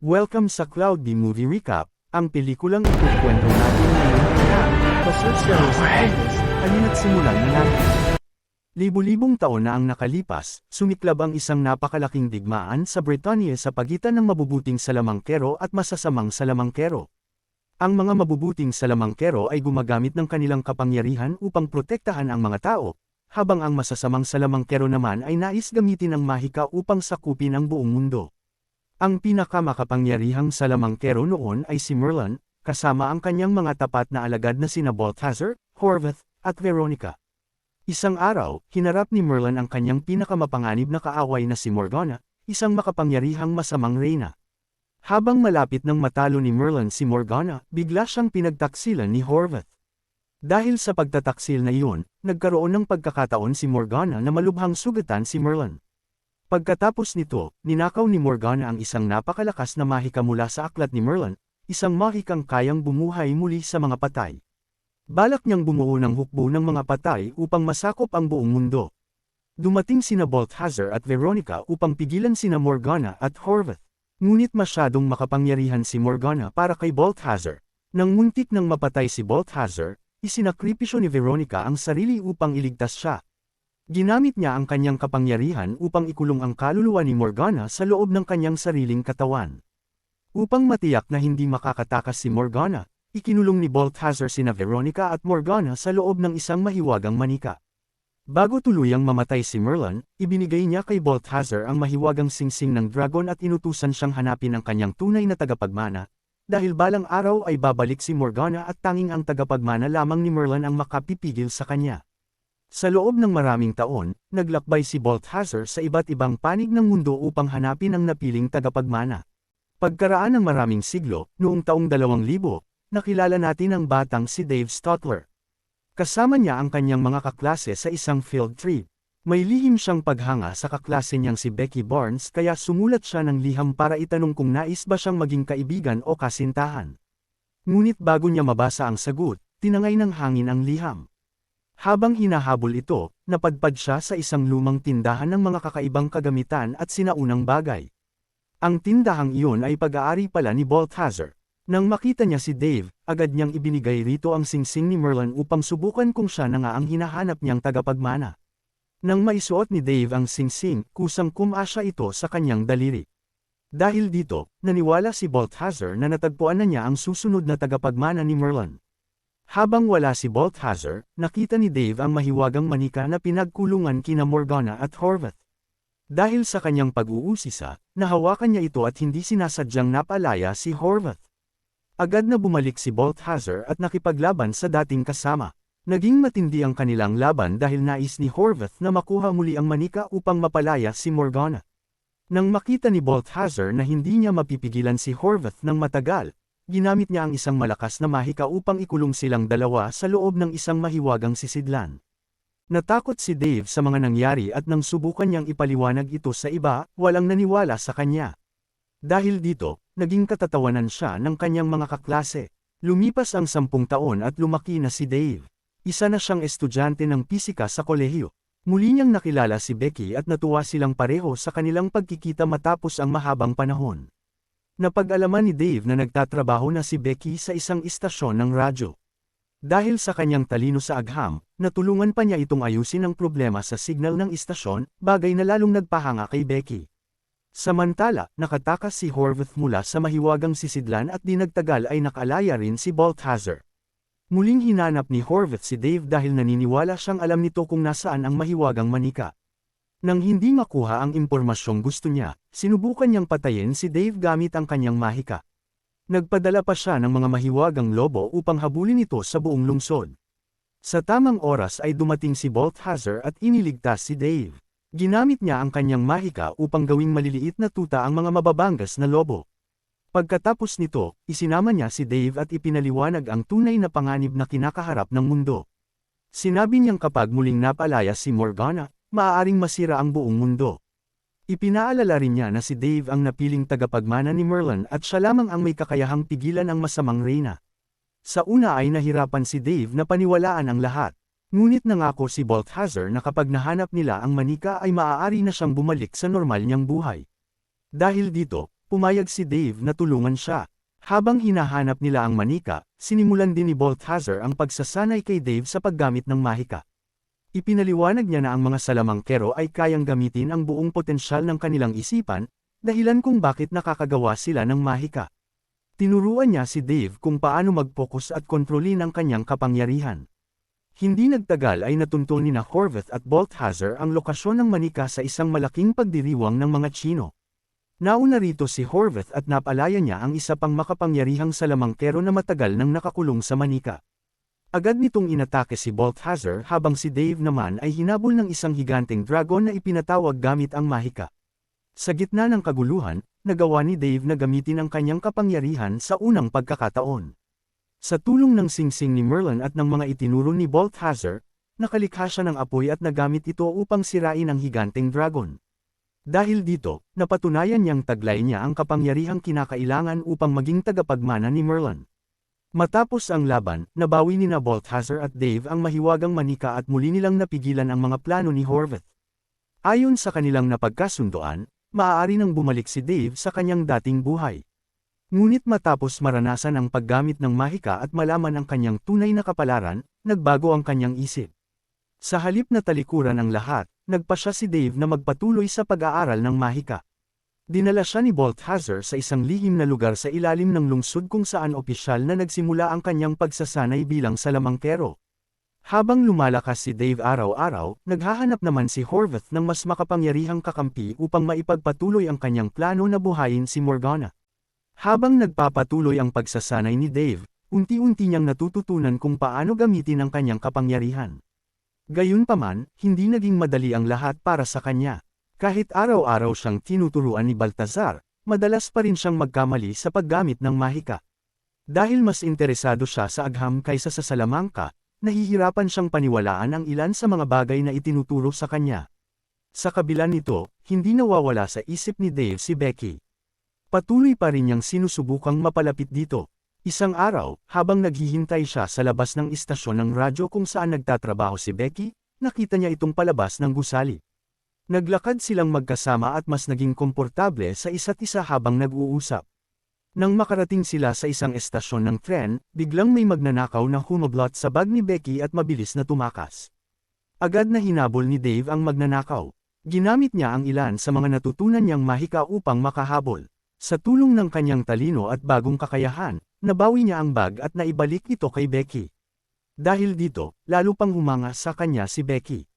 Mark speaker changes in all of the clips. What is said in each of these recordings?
Speaker 1: Welcome sa Cloud B Movie Recap, ang pelikulang ikukwento natin ngayong kaya. Pa-search sa Los Angeles, halina't simulan na natin. Libu-libong taon na ang nakalipas, sumiklab ang isang napakalaking digmaan sa Britanya sa pagitan ng mabubuting salamangkero at masasamang salamangkero. Ang mga mabubuting salamangkero ay gumagamit ng kanilang kapangyarihan upang protektahan ang mga tao, habang ang masasamang salamangkero naman ay nais gamitin ang mahika upang sakupin ang buong mundo. Ang pinakamakapangyarihang salamangkero noon ay si Merlin, kasama ang kanyang mga tapat na alagad na sina Balthazar, Horvath, at Veronica. Isang araw, hinarap ni Merlin ang kanyang pinakamapanganib na kaaway na si Morgana, isang makapangyarihang masamang reyna. Habang malapit ng matalo ni Merlin si Morgana, bigla siyang pinagtaksilan ni Horvath. Dahil sa pagtataksil na iyon, nagkaroon ng pagkakataon si Morgana na malubhang sugatan si Merlin. Pagkatapos nito, ninakaw ni Morgana ang isang napakalakas na mahika mula sa aklat ni Merlin, isang mahikang kayang bumuhay muli sa mga patay. Balak niyang bumuo ng hukbo ng mga patay upang masakop ang buong mundo. Dumating sina Balthazar at Veronica upang pigilan sina Morgana at Horvath. Ngunit masyadong makapangyarihan si Morgana para kay Balthazar. Nang muntik nang mapatay si Balthazar, isinakripisyo ni Veronica ang sarili upang iligtas siya. Ginamit niya ang kanyang kapangyarihan upang ikulong ang kaluluwa ni Morgana sa loob ng kanyang sariling katawan. Upang matiyak na hindi makakatakas si Morgana, ikinulong ni Balthazar sina Veronica at Morgana sa loob ng isang mahiwagang manika. Bago tuluyang mamatay si Merlin, ibinigay niya kay Balthazar ang mahiwagang singsing ng dragon at inutusan siyang hanapin ang kanyang tunay na tagapagmana, dahil balang araw ay babalik si Morgana at tanging ang tagapagmana lamang ni Merlin ang makapipigil sa kanya. Sa loob ng maraming taon, naglakbay si Balthazar sa iba't ibang panig ng mundo upang hanapin ang napiling tagapagmana. Pagkaraan ng maraming siglo, noong taong 2000, nakilala natin ang batang si Dave Stotler. Kasama niya ang kanyang mga kaklase sa isang field trip. May lihim siyang paghanga sa kaklase niyang si Becky Barnes kaya sumulat siya ng liham para itanong kung nais ba siyang maging kaibigan o kasintahan. Ngunit bago niya mabasa ang sagot, tinangay ng hangin ang liham. Habang hinahabol ito, napadpad siya sa isang lumang tindahan ng mga kakaibang kagamitan at sinaunang bagay. Ang tindahang iyon ay pag-aari pala ni Balthazar. Nang makita niya si Dave, agad niyang ibinigay rito ang singsing ni Merlin upang subukan kung siya na nga ang hinahanap niyang tagapagmana. Nang maisuot ni Dave ang singsing, kusang kumasya ito sa kanyang daliri. Dahil dito, naniwala si Balthazar na natagpuan na niya ang susunod na tagapagmana ni Merlin. Habang wala si Balthazar, nakita ni Dave ang mahiwagang manika na pinagkulungan kina Morgana at Horvath. Dahil sa kanyang pag-uusisa, nahawakan niya ito at hindi sinasadyang napalaya si Horvath. Agad na bumalik si Balthazar at nakipaglaban sa dating kasama. Naging matindi ang kanilang laban dahil nais ni Horvath na makuha muli ang manika upang mapalaya si Morgana. Nang makita ni Balthazar na hindi niya mapipigilan si Horvath ng matagal, ginamit niya ang isang malakas na mahika upang ikulong silang dalawa sa loob ng isang mahiwagang sisidlan. Natakot si Dave sa mga nangyari at nang subukan niyang ipaliwanag ito sa iba, walang naniwala sa kanya. Dahil dito, naging katatawanan siya ng kanyang mga kaklase. Lumipas ang 10 taon at lumaki na si Dave. Isa na siyang estudyante ng pisika sa kolehiyo. Muli niyang nakilala si Becky at natuwa silang pareho sa kanilang pagkikita matapos ang mahabang panahon. Napag-alaman ni Dave na nagtatrabaho na si Becky sa isang istasyon ng radyo. Dahil sa kanyang talino sa agham, natulungan pa niya itong ayusin ang problema sa signal ng istasyon, bagay na lalong nagpahanga kay Becky. Samantala, nakatakas si Horvath mula sa mahiwagang sisidlan at di nagtagal ay nakalaya rin si Balthazar. Muling hinanap ni Horvath si Dave dahil naniniwala siyang alam nito kung nasaan ang mahiwagang manika. Nang hindi makuha ang impormasyong gusto niya, sinubukan niyang patayin si Dave gamit ang kanyang mahika. Nagpadala pa siya ng mga mahiwagang lobo upang habulin ito sa buong lungsod. Sa tamang oras ay dumating si Balthazar at iniligtas si Dave. Ginamit niya ang kanyang mahika upang gawing maliliit na tuta ang mga mababangas na lobo. Pagkatapos nito, isinama niya si Dave at ipinaliwanag ang tunay na panganib na kinakaharap ng mundo. Sinabi niyang kapag muling napalaya si Morgana, maaaring masira ang buong mundo. Ipinaalala rin niya na si Dave ang napiling tagapagmana ni Merlin at siya lamang ang may kakayahang pigilan ang masamang reyna. Sa una ay nahirapan si Dave na paniwalaan ang lahat. Ngunit nangako si Balthazar na kapag nahanap nila ang manika ay maaari na siyang bumalik sa normal niyang buhay. Dahil dito, pumayag si Dave na tulungan siya. Habang hinahanap nila ang manika, sinimulan din ni Balthazar ang pagsasanay kay Dave sa paggamit ng mahika. Ipinaliwanag niya na ang mga salamangkero ay kayang gamitin ang buong potensyal ng kanilang isipan, dahilan kung bakit nakakagawa sila ng mahika. Tinuruan niya si Dave kung paano mag-focus at kontrolin ang kanyang kapangyarihan. Hindi nagtagal ay natuntun ni Horvath at Balthazar ang lokasyon ng manika sa isang malaking pagdiriwang ng mga Tsino. Nauna rito si Horvath at napalaya niya ang isa pang makapangyarihang salamangkero na matagal nang nakakulong sa manika. Agad nitong inatake si Balthazar habang si Dave naman ay hinabol ng isang higanteng dragon na ipinatawag gamit ang mahika. Sa gitna ng kaguluhan, nagawa ni Dave na gamitin ang kanyang kapangyarihan sa unang pagkakataon. Sa tulong ng singsing ni Merlin at ng mga itinuro ni Balthazar, nakalikha siya ng apoy at nagamit ito upang sirain ang higanteng dragon. Dahil dito, napatunayan niyang taglay niya ang kapangyarihang kinakailangan upang maging tagapagmana ni Merlin. Matapos ang laban, nabawi ni Balthazar at Dave ang mahiwagang manika at muli nilang napigilan ang mga plano ni Horvath. Ayon sa kanilang napagkasundoan, maaari nang bumalik si Dave sa kanyang dating buhay. Ngunit matapos maranasan ang paggamit ng mahika at malaman ang kanyang tunay na kapalaran, nagbago ang kanyang isip. Sa halip na talikuran ang lahat, nagpasya si Dave na magpatuloy sa pag-aaral ng mahika. Dinala siya ni Balthazar sa isang lihim na lugar sa ilalim ng lungsod kung saan opisyal na nagsimula ang kanyang pagsasanay bilang salamangkero. Habang lumalakas si Dave araw-araw, naghahanap naman si Horvath ng mas makapangyarihang kakampi upang maipagpatuloy ang kanyang plano na buhayin si Morgana. Habang nagpapatuloy ang pagsasanay ni Dave, unti-unti niyang natututunan kung paano gamitin ang kanyang kapangyarihan. Gayunpaman, hindi naging madali ang lahat para sa kanya. Kahit araw-araw siyang tinuturuan ni Balthazar, madalas pa rin siyang magkamali sa paggamit ng mahika. Dahil mas interesado siya sa agham kaysa sa salamangka, nahihirapan siyang paniwalaan ang ilan sa mga bagay na itinuturo sa kanya. Sa kabila nito, hindi nawawala sa isip ni Dave si Becky. Patuloy pa rin niyang sinusubukang mapalapit dito. Isang araw, habang naghihintay siya sa labas ng istasyon ng radyo kung saan nagtatrabaho si Becky, nakita niya itong palabas ng gusali. Naglakad silang magkasama at mas naging komportable sa isa't isa habang nag-uusap. Nang makarating sila sa isang estasyon ng tren, biglang may magnanakaw na humablot sa bag ni Becky at mabilis na tumakas. Agad na hinabol ni Dave ang magnanakaw. Ginamit niya ang ilan sa mga natutunan niyang mahika upang makahabol. Sa tulong ng kanyang talino at bagong kakayahan, nabawi niya ang bag at naibalik ito kay Becky. Dahil dito, lalo pang humanga sa kanya si Becky.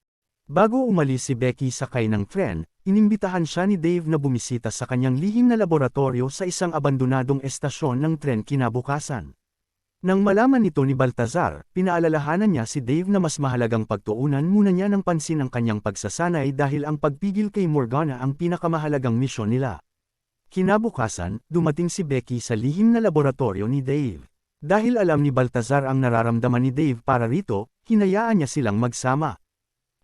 Speaker 1: Bago umalis si Becky sakay ng tren, inimbitahan siya ni Dave na bumisita sa kanyang lihim na laboratorio sa isang abandonadong estasyon ng tren kinabukasan. Nang malaman nito ni Balthazar, pinaalalahanan niya si Dave na mas mahalagang pagtuunan muna niya ng pansin ang kanyang pagsasanay dahil ang pagpigil kay Morgana ang pinakamahalagang misyon nila. Kinabukasan, dumating si Becky sa lihim na laboratorio ni Dave. Dahil alam ni Balthazar ang nararamdaman ni Dave para rito, hinayaan niya silang magsama.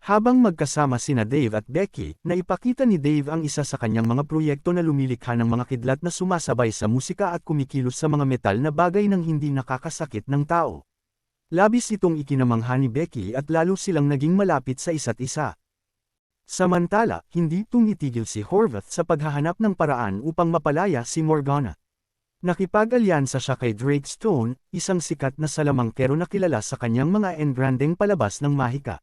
Speaker 1: Habang magkasama sina Dave at Becky, naipakita ni Dave ang isa sa kanyang mga proyekto na lumilikha ng mga kidlat na sumasabay sa musika at kumikilos sa mga metal na bagay nang hindi nakakasakit ng tao. Labis itong ikinamangha ni Becky at lalo silang naging malapit sa isa't isa. Samantala, hindi tumitigil si Horvath sa paghahanap ng paraan upang mapalaya si Morgana. Nakipag-alyansa siya kay Drake Stone, isang sikat na salamangkero na kilala sa kanyang mga engrandeng palabas ng mahika.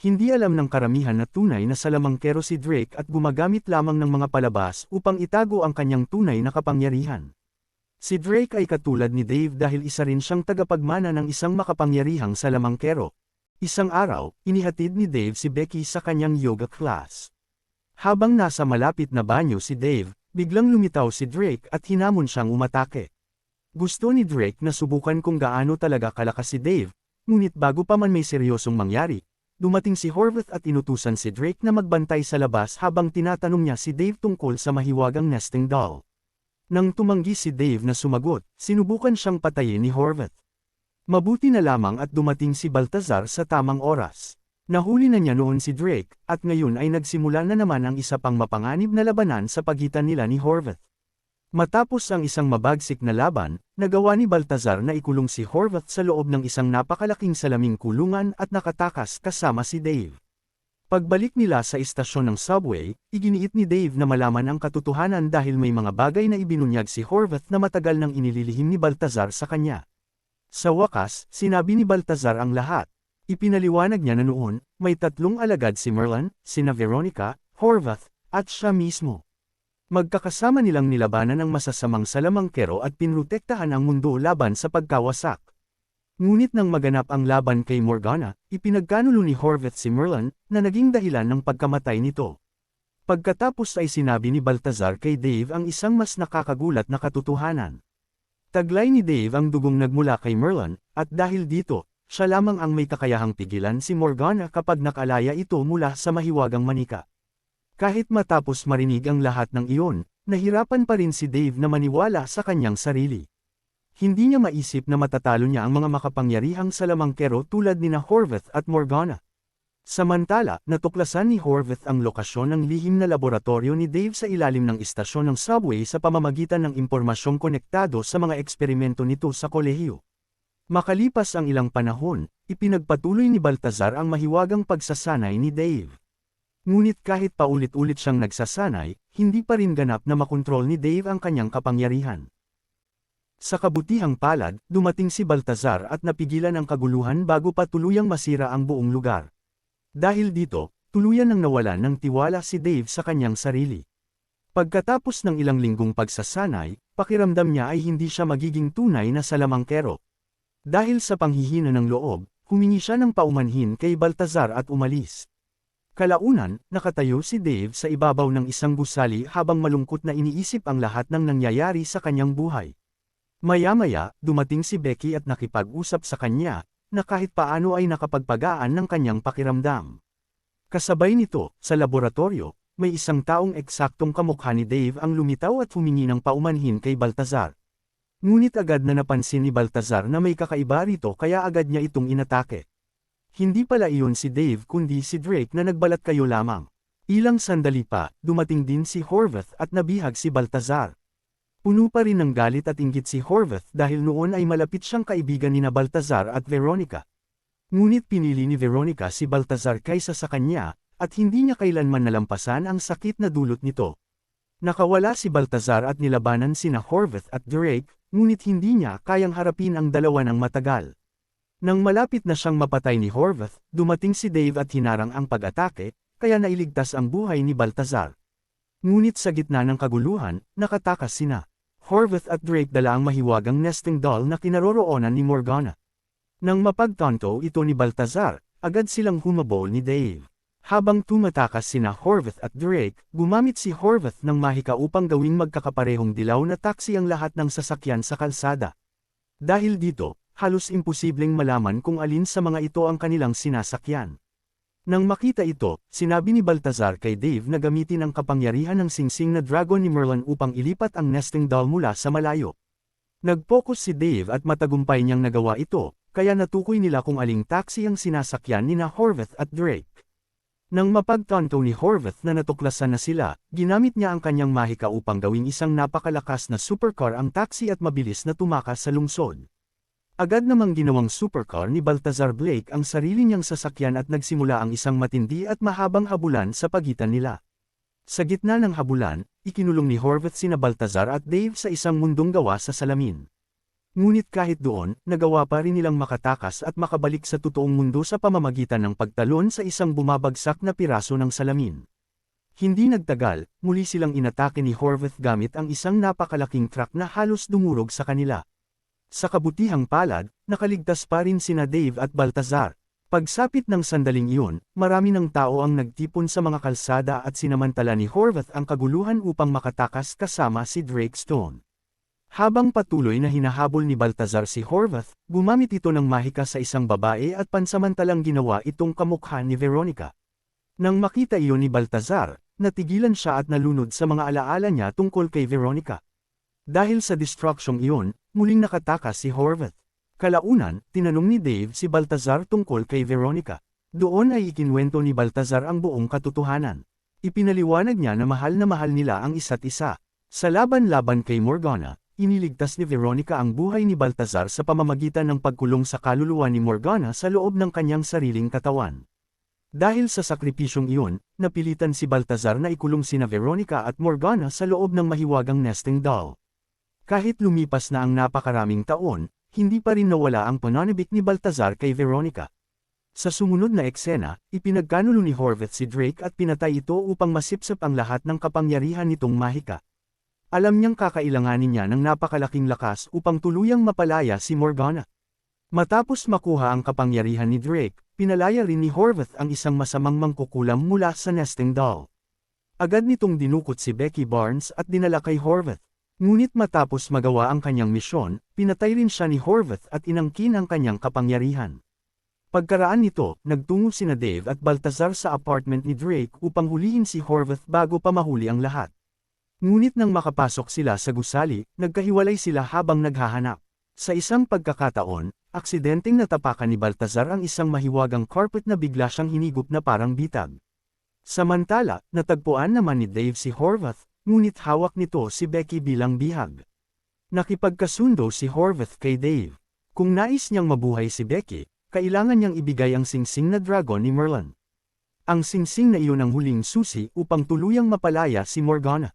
Speaker 1: Hindi alam ng karamihan na tunay na salamangkero si Drake at gumagamit lamang ng mga palabas upang itago ang kanyang tunay na kapangyarihan. Si Drake ay katulad ni Dave dahil isa rin siyang tagapagmana ng isang makapangyarihang salamangkero. Isang araw, inihatid ni Dave si Becky sa kanyang yoga class. Habang nasa malapit na banyo si Dave, biglang lumitaw si Drake at hinamon siyang umatake. Gusto ni Drake na subukan kung gaano talaga kalakas si Dave, ngunit bago pa man may seryosong mangyari, dumating si Horvath at inutusan si Drake na magbantay sa labas habang tinatanong niya si Dave tungkol sa mahiwagang nesting doll. Nang tumanggi si Dave na sumagot, sinubukan siyang patayin ni Horvath. Mabuti na lamang at dumating si Balthazar sa tamang oras. Nahuli na niya noon si Drake, at ngayon ay nagsimula na naman ang isa pang mapanganib na labanan sa pagitan nila ni Horvath. Matapos ang isang mabagsik na laban, nagawa ni Balthazar na ikulong si Horvath sa loob ng isang napakalaking salaming kulungan at nakatakas kasama si Dave. Pagbalik nila sa istasyon ng subway, iginiit ni Dave na malaman ang katotohanan dahil may mga bagay na ibinunyag si Horvath na matagal nang inililihim ni Baltazar sa kanya. Sa wakas, sinabi ni Baltazar ang lahat. Ipinaliwanag niya na noon, may 3 alagad si Merlin, sina Veronica, Horvath, at siya mismo. Magkakasama nilang nilabanan ang masasamang salamangkero at pinrotektahan ang mundo laban sa pagkawasak. Ngunit nang maganap ang laban kay Morgana, ipinagkanulo ni Horvath si Merlin, na naging dahilan ng pagkamatay nito. Pagkatapos ay sinabi ni Baltazar kay Dave ang isang mas nakakagulat na katotohanan. Taglay ni Dave ang dugong nagmula kay Merlin, at dahil dito, siya lamang ang may kakayahang pigilan si Morgana kapag nakalaya ito mula sa mahiwagang manika. Kahit matapos marinig ang lahat ng iyon, nahirapan pa rin si Dave na maniwala sa kanyang sarili. Hindi niya maisip na matatalo niya ang mga makapangyarihang salamangkero tulad nina Horvath at Morgana. Samantala, natuklasan ni Horvath ang lokasyon ng lihim na laboratorio ni Dave sa ilalim ng istasyon ng subway sa pamamagitan ng impormasyong konektado sa mga eksperimento nito sa kolehiyo. Makalipas ang ilang panahon, ipinagpatuloy ni Baltazar ang mahiwagang pagsasanay ni Dave. Ngunit kahit paulit-ulit siyang nagsasanay, hindi pa rin ganap na makontrol ni Dave ang kanyang kapangyarihan. Sa kabutihang palad, dumating si Baltazar at napigilan ang kaguluhan bago pa tuluyang masira ang buong lugar. Dahil dito, tuluyan nang nawalan ng tiwala si Dave sa kanyang sarili. Pagkatapos ng ilang linggong pagsasanay, pakiramdam niya ay hindi siya magiging tunay na salamangkero. Dahil sa panghihina ng loob, humingi siya ng paumanhin kay Baltazar at umalis. Kalaunan, nakatayo si Dave sa ibabaw ng isang gusali habang malungkot na iniisip ang lahat ng nangyayari sa kanyang buhay. Maya-maya, dumating si Becky at nakipag-usap sa kanya, na kahit paano ay nakapagpagaan ng kanyang pakiramdam. Kasabay nito, sa laboratorio, may isang taong eksaktong kamukha ni Dave ang lumitaw at humingi ng paumanhin kay Baltazar. Ngunit agad na napansin ni Baltazar na may kakaiba rito kaya agad niya itong inatake. Hindi pala iyon si Dave kundi si Drake na nagbalat kayo lamang. Ilang sandali pa, dumating din si Horvath at nabihag si Baltazar. Puno pa rin ng galit at inggit si Horvath dahil noon ay malapit siyang kaibigan nina Baltazar at Veronica. Ngunit pinili ni Veronica si Baltazar kaysa sa kanya, at hindi niya kailanman nalampasan ang sakit na dulot nito. Nakawala si Baltazar at nilabanan sina Horvath at Drake, ngunit hindi niya kayang harapin ang dalawa ng matagal. Nang malapit na siyang mapatay ni Horvath, dumating si Dave at hinarang ang pag-atake, kaya nailigtas ang buhay ni Baltazar. Ngunit sa gitna ng kaguluhan, nakatakas sina Horvath at Drake dala ang mahiwagang nesting doll na kinaroroonan ni Morgana. Nang mapagtanto ito ni Baltazar, agad silang humabol ni Dave. Habang tumatakas sina Horvath at Drake, gumamit si Horvath ng mahika upang gawing magkakaparehong dilaw na taksi ang lahat ng sasakyan sa kalsada. Dahil dito, halos imposibleng malaman kung alin sa mga ito ang kanilang sinasakyan. Nang makita ito, sinabi ni Baltazar kay Dave na gamitin ang kapangyarihan ng singsing na dragon ni Merlin upang ilipat ang nesting doll mula sa malayo. Nag-focus si Dave at matagumpay niyang nagawa ito, kaya natukoy nila kung aling taxi ang sinasakyan nina Horvath at Drake. Nang mapagtanto ni Horvath na natuklasan na sila, ginamit niya ang kanyang mahika upang gawing isang napakalakas na supercar ang taxi at mabilis na tumakas sa lungsod. Agad namang ginawang supercar ni Baltazar Blake ang sarili niyang sasakyan at nagsimula ang isang matindi at mahabang habulan sa pagitan nila. Sa gitna ng habulan, ikinulong ni Horvath sina Baltazar at Dave sa isang mundong gawa sa salamin. Ngunit kahit doon, nagawa pa rin nilang makatakas at makabalik sa totoong mundo sa pamamagitan ng pagtalon sa isang bumabagsak na piraso ng salamin. Hindi nagtagal, muli silang inatake ni Horvath gamit ang isang napakalaking truck na halos dumurog sa kanila. Sa kabutihang palad, nakaligtas pa rin sina Dave at Baltazar. Pagsapit ng sandaling iyon, marami ng tao ang nagtipon sa mga kalsada at sinamantala ni Horvath ang kaguluhan upang makatakas kasama si Drake Stone. Habang patuloy na hinahabol ni Baltazar si Horvath, gumamit ito ng mahika sa isang babae at pansamantalang ginawa itong kamukha ni Veronica. Nang makita iyon ni Baltazar, natigilan siya at nalunod sa mga alaala niya tungkol kay Veronica. Dahil sa destruksyong iyon, muling nakatakas si Horvath. Kalaunan, tinanong ni Dave si Baltazar tungkol kay Veronica. Doon ay ikinwento ni Baltazar ang buong katotohanan. Ipinaliwanag niya na mahal nila ang isa't isa. Sa laban-laban kay Morgana, iniligtas ni Veronica ang buhay ni Baltazar sa pamamagitan ng pagkulong sa kaluluwa ni Morgana sa loob ng kanyang sariling katawan. Dahil sa sakripisyong iyon, napilitan si Baltazar na ikulong sina Veronica at Morgana sa loob ng mahiwagang nesting doll. Kahit lumipas na ang napakaraming taon, hindi pa rin nawala ang pananabik ni Baltazar kay Veronica. Sa sumunod na eksena, ipinagkanulo ni Horvath si Drake at pinatay ito upang masipsip ang lahat ng kapangyarihan nitong mahika. Alam niyang kakailanganin niya ng napakalaking lakas upang tuluyang mapalaya si Morgana. Matapos makuha ang kapangyarihan ni Drake, pinalaya rin ni Horvath ang isang masamang mangkukulam mula sa nesting doll. Agad nitong dinukot si Becky Barnes at dinala kay Horvath. Ngunit matapos magawa ang kanyang misyon, pinatay rin siya ni Horvath at inangkin ang kanyang kapangyarihan. Pagkaraan nito, nagtungo sina Dave at Baltazar sa apartment ni Drake upang hulihin si Horvath bago pa mahuli ang lahat. Ngunit nang makapasok sila sa gusali, nagkahiwalay sila habang naghahanap. Sa isang pagkakataon, aksidenteng natapakan ni Baltazar ang isang mahiwagang carpet na bigla siyang hinigop na parang bitag. Samantala, natagpuan naman ni Dave si Horvath, ngunit hawak nito si Becky bilang bihag. Nakipagkasundo si Horvath kay Dave. Kung nais niyang mabuhay si Becky, kailangan niyang ibigay ang singsing na dragon ni Merlin. Ang singsing na iyon ang huling susi upang tuluyang mapalaya si Morgana.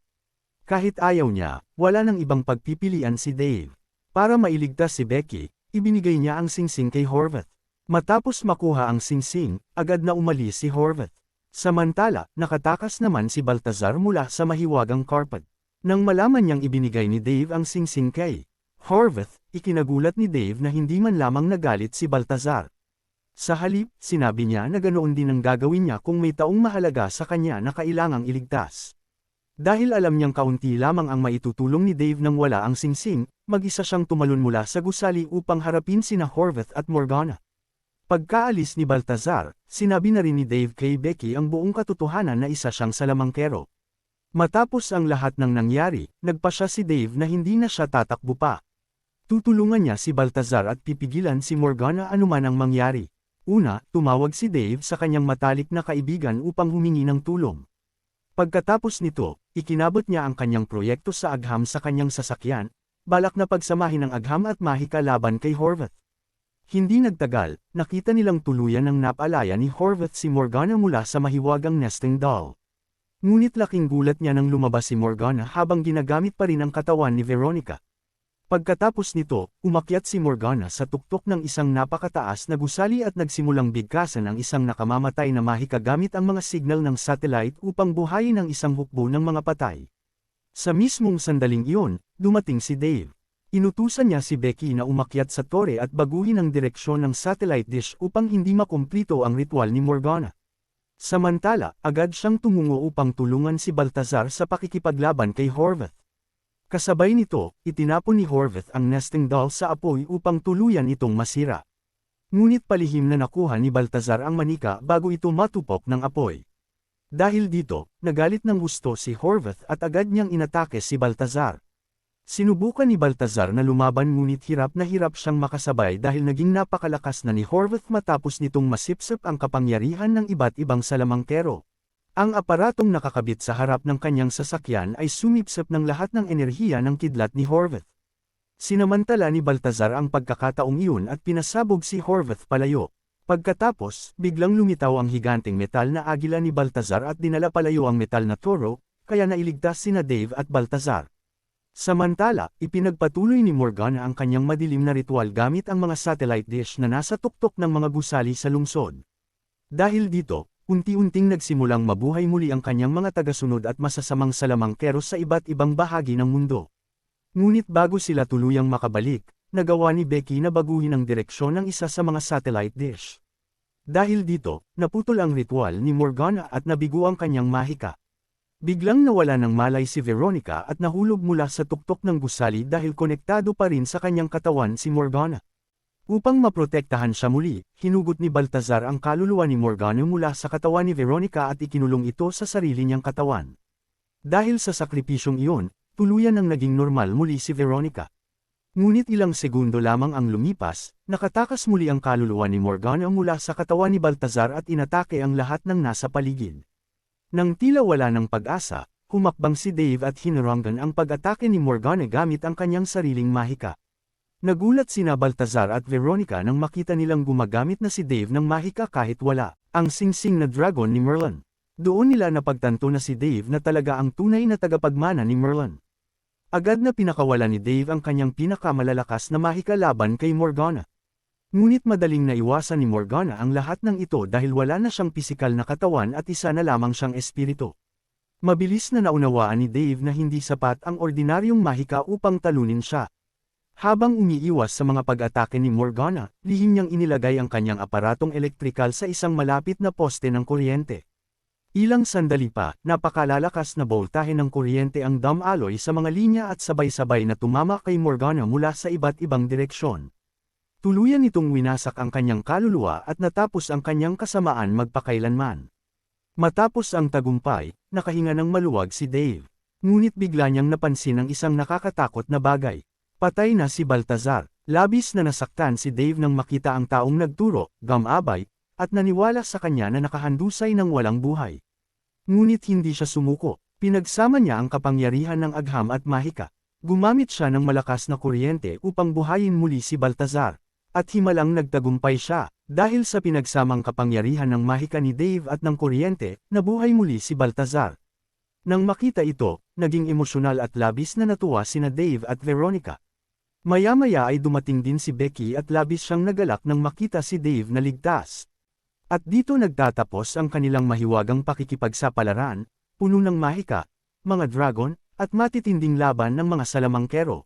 Speaker 1: Kahit ayaw niya, wala nang ibang pagpipilian si Dave. Para mailigtas si Becky, ibinigay niya ang singsing kay Horvath. Matapos makuha ang singsing, agad na umalis si Horvath. Samantala, nakatakas naman si Baltazar mula sa mahiwagang carpet. Nang malaman niyang ibinigay ni Dave ang singsing kay Horvath, ikinagulat ni Dave na hindi man lamang nagalit si Baltazar. Sa halip, sinabi niya na ganoon din ang gagawin niya kung may taong mahalaga sa kanya na kailangang iligtas. Dahil alam niyang kaunti lamang ang maitutulong ni Dave nang wala ang singsing, mag-isa siyang tumalon mula sa gusali upang harapin sina Horvath at Morgana. Pagkaalis ni Baltazar, sinabi na rin ni Dave kay Becky ang buong katotohanan na isa siyang salamangkero. Matapos ang lahat ng nangyari, nagpasya si Dave na hindi na siya tatakbo pa. Tutulungan niya si Baltazar at pipigilan si Morgana anuman ang mangyari. Una, tumawag si Dave sa kanyang matalik na kaibigan upang humingi ng tulong. Pagkatapos nito, ikinabot niya ang kanyang proyekto sa agham sa kanyang sasakyan, balak na pagsamahin ang agham at mahika laban kay Horvath. Hindi nagtagal, nakita nilang tuluyan ng napalaya ni Horvath si Morgana mula sa mahiwagang nesting doll. Ngunit laking gulat niya nang lumabas si Morgana habang ginagamit pa rin ang katawan ni Veronica. Pagkatapos nito, umakyat si Morgana sa tuktok ng isang napakataas na gusali at nagsimulang bigkasan ang isang nakamamatay na mahika gamit ang mga signal ng satellite upang buhayin ang isang hukbo ng mga patay. Sa mismong sandaling iyon, dumating si Dave. Inutusan niya si Becky na umakyat sa tore at baguhin ang direksyon ng satellite dish upang hindi makumplito ang ritual ni Morgana. Samantala, agad siyang tumungo upang tulungan si Baltazar sa pakikipaglaban kay Horvath. Kasabay nito, itinapon ni Horvath ang nesting doll sa apoy upang tuluyan itong masira. Ngunit palihim na nakuha ni Baltazar ang manika bago ito matupok ng apoy. Dahil dito, nagalit ng gusto si Horvath at agad niyang inatake si Baltazar. Sinubukan ni Baltazar na lumaban ngunit hirap na hirap siyang makasabay dahil naging napakalakas na ni Horvath matapos nitong masipsip ang kapangyarihan ng iba't ibang salamangkero. Ang aparatong nakakabit sa harap ng kanyang sasakyan ay sumipsip ng lahat ng enerhiya ng kidlat ni Horvath. Sinamantala ni Baltazar ang pagkakataong iyon at pinasabog si Horvath palayo. Pagkatapos, biglang lumitaw ang higanteng metal na agila ni Baltazar at dinala palayo ang metal na toro, kaya nailigtas sina Dave at Baltazar. Samantala, ipinagpatuloy ni Morgana ang kanyang madilim na ritual gamit ang mga satellite dish na nasa tuktok ng mga gusali sa lungsod. Dahil dito, unti-unting nagsimulang mabuhay muli ang kanyang mga tagasunod at masasamang salamangkero sa iba't ibang bahagi ng mundo. Ngunit bago sila tuluyang makabalik, nagawa ni Becky na baguhin ang direksyon ng isa sa mga satellite dish. Dahil dito, naputol ang ritual ni Morgana at nabigo ang kanyang mahika. Biglang nawala ng malay si Veronica at nahulog mula sa tuktok ng gusali dahil konektado pa rin sa kanyang katawan si Morgana. Upang maprotektahan siya muli, hinugot ni Baltazar ang kaluluwa ni Morgana mula sa katawan ni Veronica at ikinulong ito sa sarili niyang katawan. Dahil sa sakripisyong iyon, tuluyan ang naging normal muli si Veronica. Ngunit ilang segundo lamang ang lumipas, nakatakas muli ang kaluluwa ni Morgana mula sa katawan ni Baltazar at inatake ang lahat ng nasa paligid. Nang tila wala ng pag-asa, humakbang si Dave at hinaranggan ang pag-atake ni Morgana gamit ang kanyang sariling mahika. Nagulat sina Baltazar at Veronica nang makita nilang gumagamit na si Dave ng mahika kahit wala. ang singsing na dragon ni Merlin. Doon nila napagtanto na si Dave na talaga ang tunay na tagapagmana ni Merlin. Agad na pinakawala ni Dave ang kanyang pinakamalalakas na mahika laban kay Morgana. Ngunit madaling naiwasan ni Morgana ang lahat ng ito dahil wala na siyang pisikal na katawan at isa na lamang siyang espiritu. Mabilis na naunawaan ni Dave na hindi sapat ang ordinaryong mahika upang talunin siya. Habang umiiwas sa mga pag-atake ni Morgana, lihim niyang inilagay ang kanyang aparatong elektrikal sa isang malapit na poste ng kuryente. Ilang sandali pa, napakalalakas na boltahe ng kuryente ang dumaloy sa mga linya at sabay-sabay na tumama kay Morgana mula sa iba't ibang direksyon. Tuluyan nitong winasak ang kanyang kaluluwa at natapos ang kanyang kasamaan magpakailanman. Matapos ang tagumpay, nakahinga ng maluwag si Dave. Ngunit bigla niyang napansin ang isang nakakatakot na bagay. Patay na si Baltazar. Labis na nasaktan si Dave nang makita ang taong nagturo, Gam-abay, at naniwala sa kanya na nakahandusay ng walang buhay. Ngunit hindi siya sumuko. Pinagsama niya ang kapangyarihan ng agham at mahika. Gumamit siya ng malakas na kuryente upang buhayin muli si Baltazar. At himalang nagtagumpay siya. Dahil sa pinagsamang kapangyarihan ng mahika ni Dave at ng kuryente, nabuhay muli si Baltazar. Nang makita ito, naging emosyonal at labis na natuwa sina Dave at Veronica. Maya-maya ay dumating din si Becky at labis siyang nagalak nang makita si Dave na ligtas. At dito nagtatapos ang kanilang mahiwagang pakikipagsapalaran, puno ng mahika, mga dragon, at matitinding laban ng mga salamangkero.